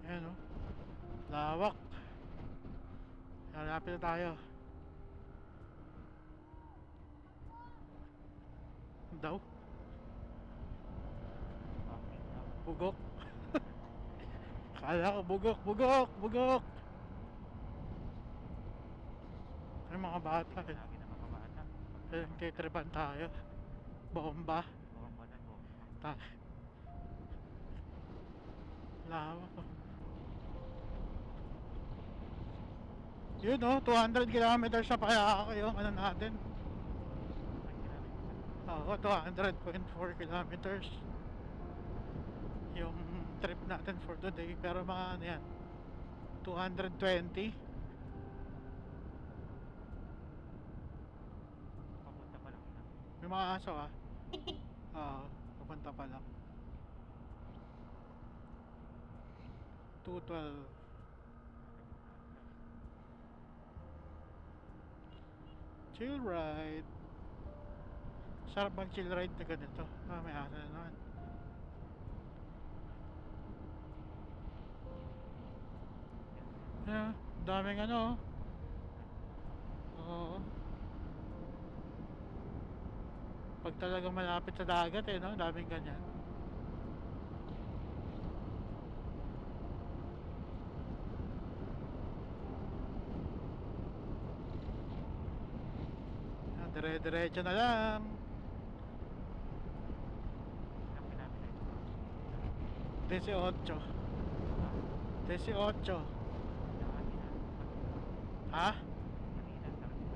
Ayan o. Lawak. Malapit na tayo. Daw. Parking na. Bugok. Kala ko bugok, bugok, bugok. Ay mga bata. Lagi na mga bata. Titripan tayo. Bomba. Bomba na bomba. Ta. Lawak o. Yun o, 200 kilometers na pa kaya yung ano natin. Oo, 200.4 kilometers yung trip natin for today. Pero mga ano yan, 220. Papunta pa lang yan. May mga aso ah. Oo, papunta pa lang. 212. Chill ride. Sarap mag chill ride na ganito. Ah, may aso na naman. Yeah, daming ano. Oo. Pag talaga malapit sa dagat eh, no? Daming ganyan. Ah, dire-diretso na lang. Ilang kilometer ito? 18. 18. Ha? Kanina, sarap Ah.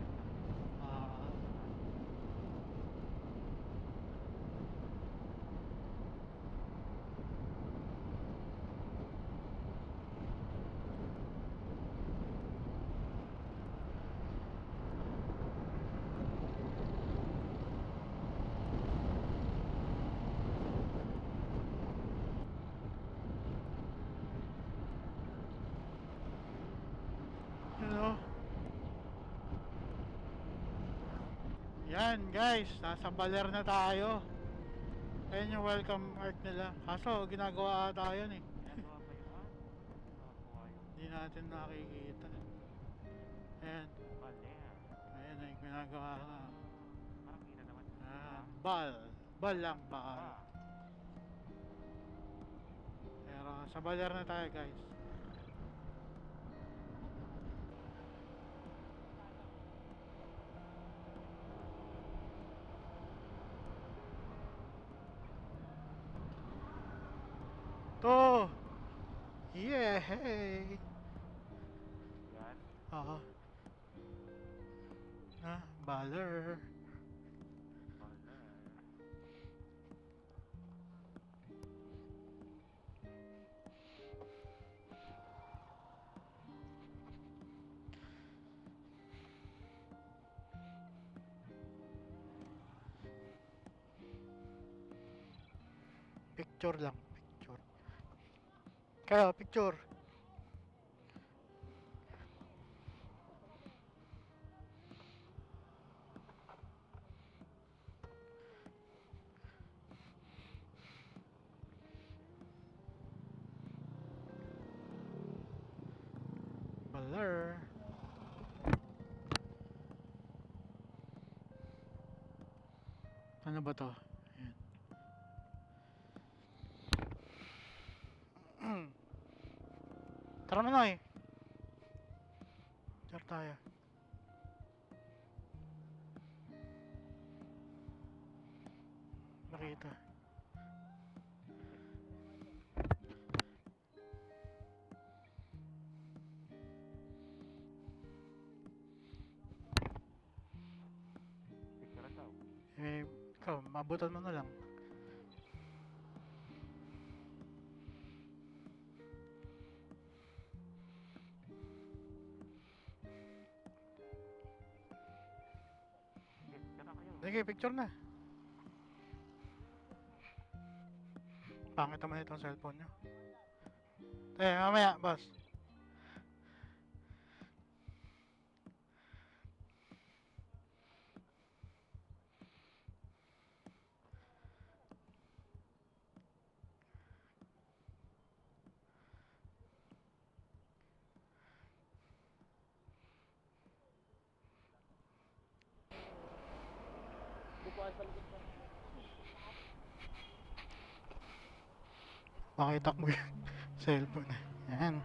Ano? Yan guys, nasa Baler na tayo. Ayan yung welcome art nila. Kaso ginagawa ata yun eh. Ginagawa pa yun. Nakakuha yun. Hindi natin nakikita. Ayan. Baler. Ayan ay ginagawa nga. Parang kita naman. Ah, bal. Bal lang bal. Ah. Pero sa Baler na tayo guys. To! Yeah! Hey! Yan. Oo. Ah, Baler. Baler. Picture lang, picture. Kaya, picture. Baler. Ano ba to? Ayan. Tara na eh. Tara tayo. Makita. Picture daw. Eh, ikaw, mabutan mo na lang. Picture na kayo. Sige, picture na. Pangit naman itong cellphone nyo. Mamaya, boss. Makita mo yung cellphone. Yan.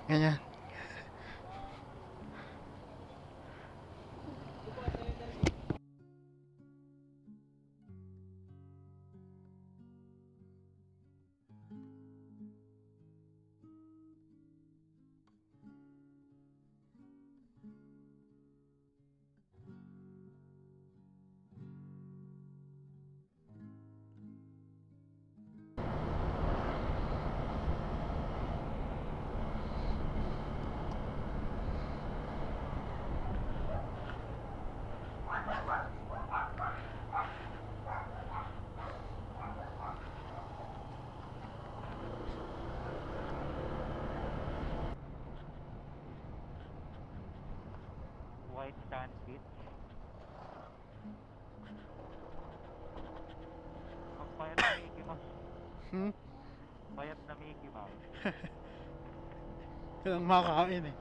Ganyan. White Sand Beach. Ang payat na Mickey Mouse. Hmm? Payat na Mickey Mouse. Kailang makakain eh.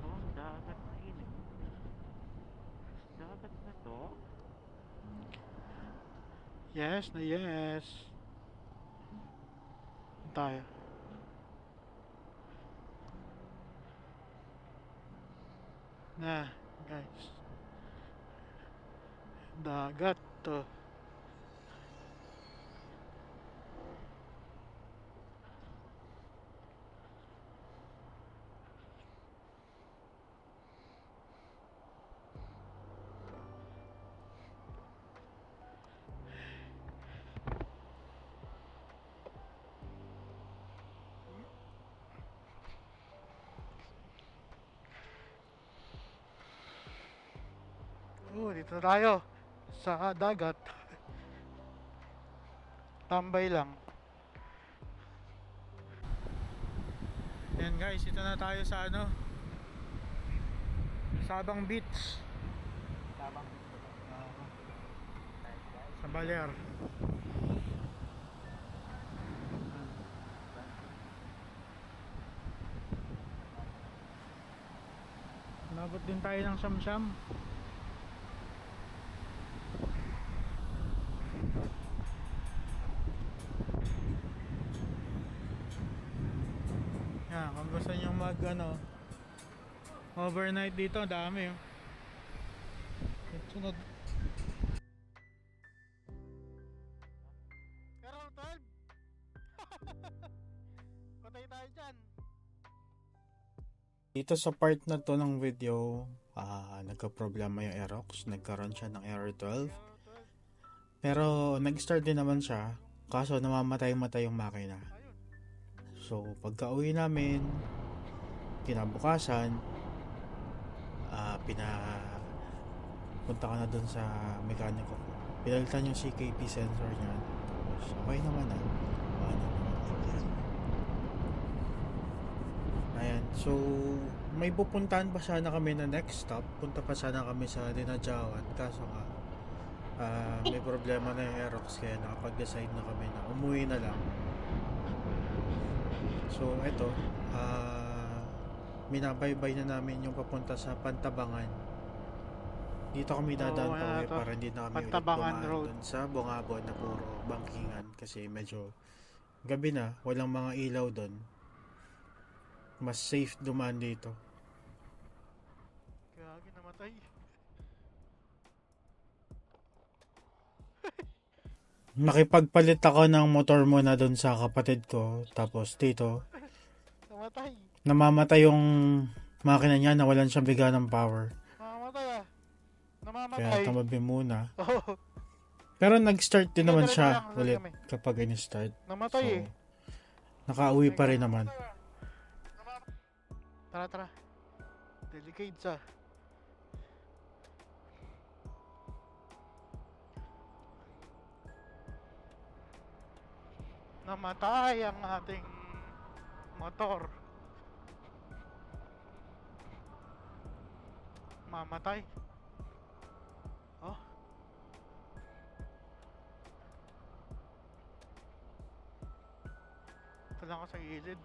Oh, dagat na init. Dagat na to? Yes na yes. Tayo. Na, guys. Dagat to. Dito tayo. Sa dagat. Tambay lang. Yan guys, ito na tayo sa ano, Sabang Beach. Sabang Sa Baler. Nabot din tayo ng Samsam. Yan, kung gusto nyo mag ano, overnight dito, dami oh. Sunod. Pero 12. Patay tayo dyan. Dito sa part na to ng video, nagka-problema yung Aerox. Nagkaroon siya ng error 12. Pero nag-start din naman siya, kaso namamatay-matay yung makina. So pagka-uwi namin, kinabukasan, punta ka na dun sa mekaniko. Pinalitan yung CKP sensor niya. Tapos okay naman Ayan, so may pupuntahan pa sana kami na next stop. Punta pa sana kami sa Dinadjawan. Kaso nga, may problema na yung Aerox, kaya nakapag-decide na kami na umuwi na lang. So eto, minabaybay na namin yung papunta sa Pantabangan. Dito kami dadaan pa uwi para hindi na kami ulit Pantabangan dumaan Road. dun sa Bungabon na puro bangkingan, kasi medyo gabi na, walang mga ilaw dun. Mas safe dumaan dito. Kaya namatay. nakipagpalit ako ng motor muna doon sa kapatid ko. Tapos dito, Namatay. namamatay yung makina niya, nawalan siyang biga ng power. Namamatay ah. Kaya Namamatay. tumabi muna. Oo. Pero nag-start din naman Diretso siya lang, ulit kami. kapag in-start. Namatay So, eh. nakauwi pa rin naman. Tara, tara. Delicades ah. Namatay ang ating motor. Mamatay. Oh. Ito lang ako sa gilid.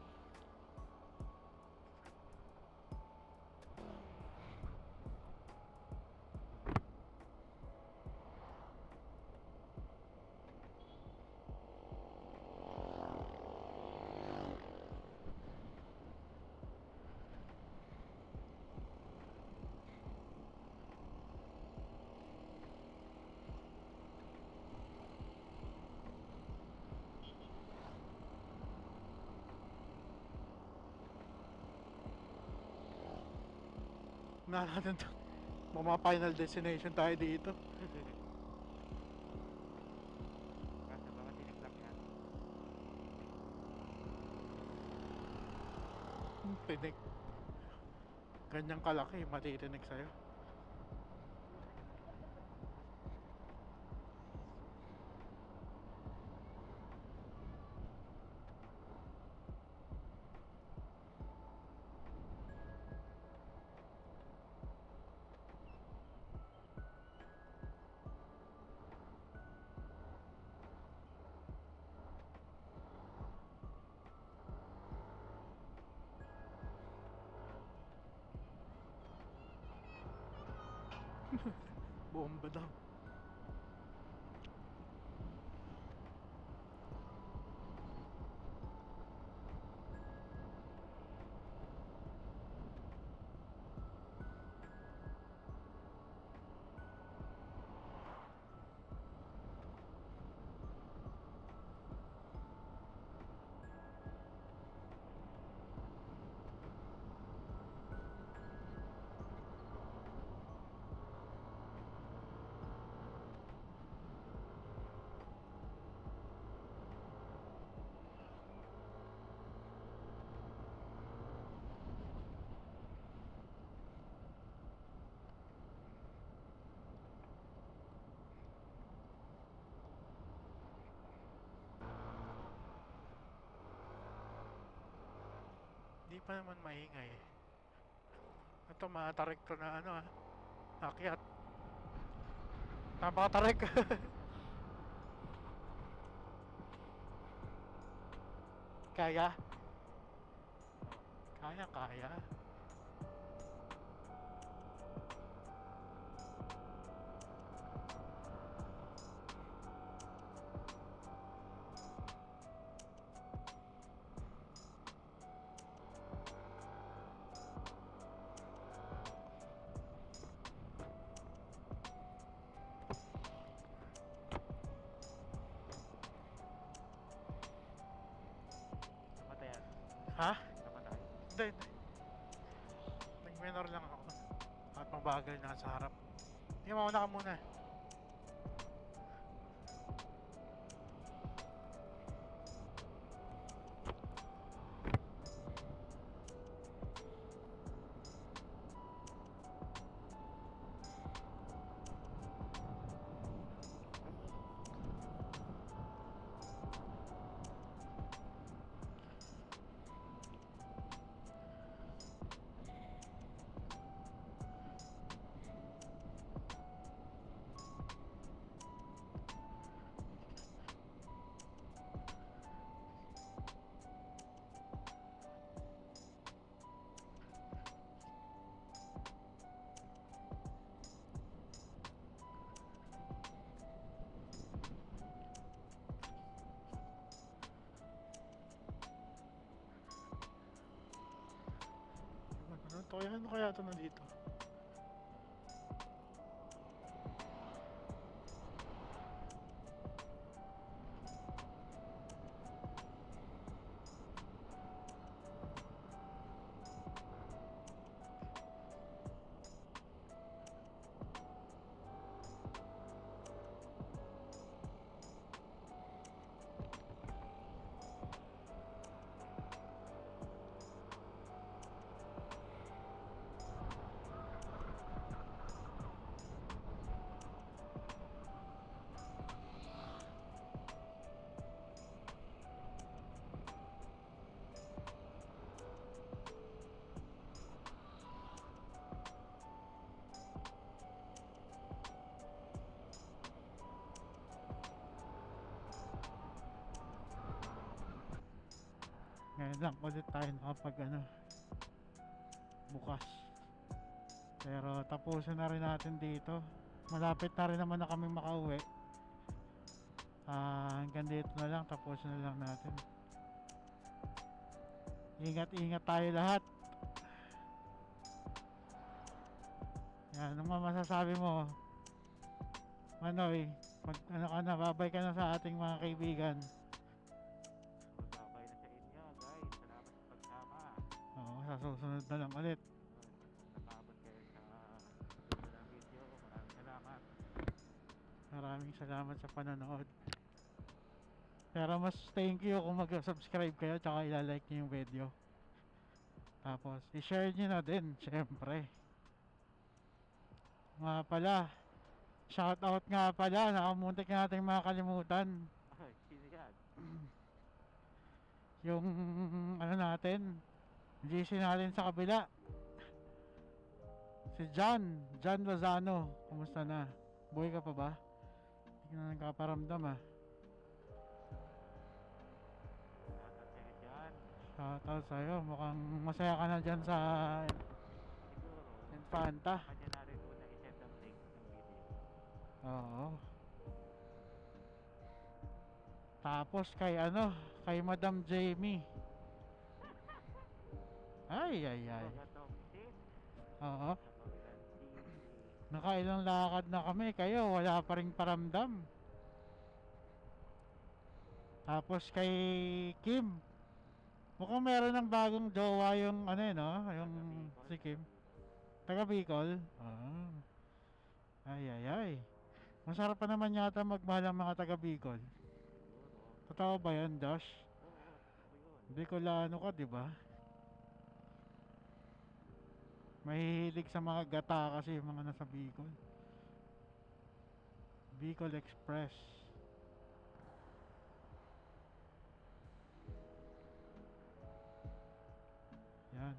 Na natin to. Mga final destination tayo dito. Kaso baka tiniglang yan. Tinig. Ganyang kalaki, matitinig sa'yo. Bomba daw. Hindi pa naman maingay. Ito matarik to na ano ah. Akyat. Napakatarik. Kaya? Kaya, kaya. Namatay yan. Ha? Namatay. Hindi, hindi. Nag-minor lang ako. At mabagal na sa harap. Hindi, mauna ka muna. Ano kaya ito nandito? lang ulit tayo nakapag ano, bukas. Pero tapusin na rin natin dito. Malapit na rin naman na kami makauwi. Hanggang dito na lang, tapusin na lang natin. Ingat-ingat tayo lahat. Yan, ano masasabi mo? Manoy, pag ano ka na, babay ka na sa ating mga kaibigan. Magbabay na sa inyo, guys. Salamat sa pagsama. Oo, sa susunod na lang ulit. Nakabot kayo sa susunod ng video. Maraming salamat. Maraming salamat sa panonood. Pero mas thank you kung mag-subscribe kayo tsaka ilalike nyo yung video. Tapos, i-share nyo na din, syempre. Nga pala, shoutout nga pala, nakamuntik natin makakalimutan. Ay, sino yan? Yung, ano natin, GC natin sa kabila. Si John Lozano, kumusta na? Buhay ka pa ba? Hindi ka na nagkaparamdam ah. Shoutout kayo dyan. Shoutout sa'yo, mukhang masaya ka na dyan sa Siguro, Infanta. kanya na rin muna i-send ang link ng video. Oo. Tapos kay ano, kay Madam Jamie. Ay. Mga toxic. Oo. Kapagilan TV. Nakailang lakad na kami, kayo wala pa ring paramdam. Tapos kay Kim. Mukhang meron ng bagong jowa yung ano no, yung si Kim. Taga Bicol. Ay. Masarap pa naman yata magmahal ang mga taga Bicol. Siguro. Totoo ba yan, Dash? Oo, totoo yun. Bicolano ka, di ba? Mahihilig sa mga gata kasi yung mga nasa Bicol. Bicol Express. Yan.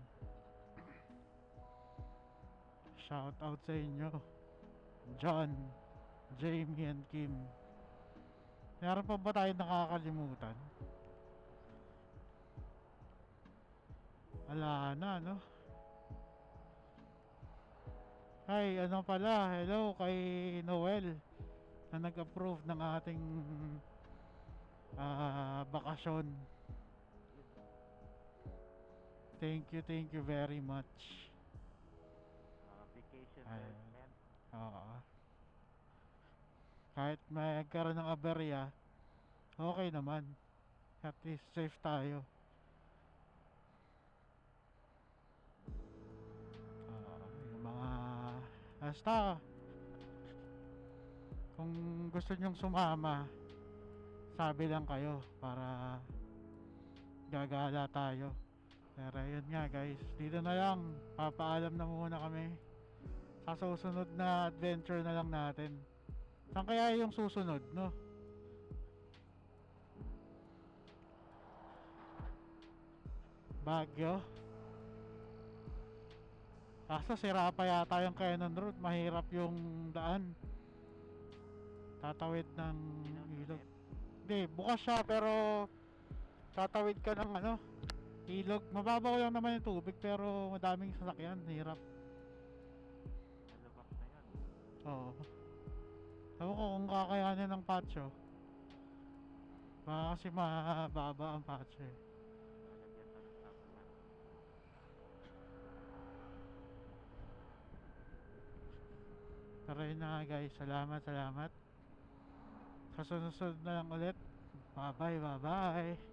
Shout out sa inyo. John, Jamie and Kim. Meron pa ba tayo nakakalimutan? Wala na, no? Ay, ano pala, hello kay Noel na nag-approve ng ating bakasyon. Thank you very much. Vacation Ay. management. Oo. Kahit magkaroon ng aberya, okay naman. At least safe tayo. Yung mga basta kung gusto nyong sumama, sabi lang kayo para gagala tayo. Pero yun nga guys, dito na lang, papaalam na muna kami. Sa susunod na adventure na lang natin. Saan kaya yung susunod, no? Baguio. Kaso sira pa yata yung Cannon Road, mahirap yung daan. Tatawid ng ilog. Hindi, bukas siya pero tatawid ka ng ano, ilog. Mababaw lang naman yung tubig pero madaming sasakyan, hirap. Nalubak na yun. Oo. Ewan ko kung kakayanin ng patio. Baka kasi mababa ang patio eh. Lalagyan pa ng tapuan. Pero yun na nga guys, salamat. Sa susunod na lang ulit. Bye bye.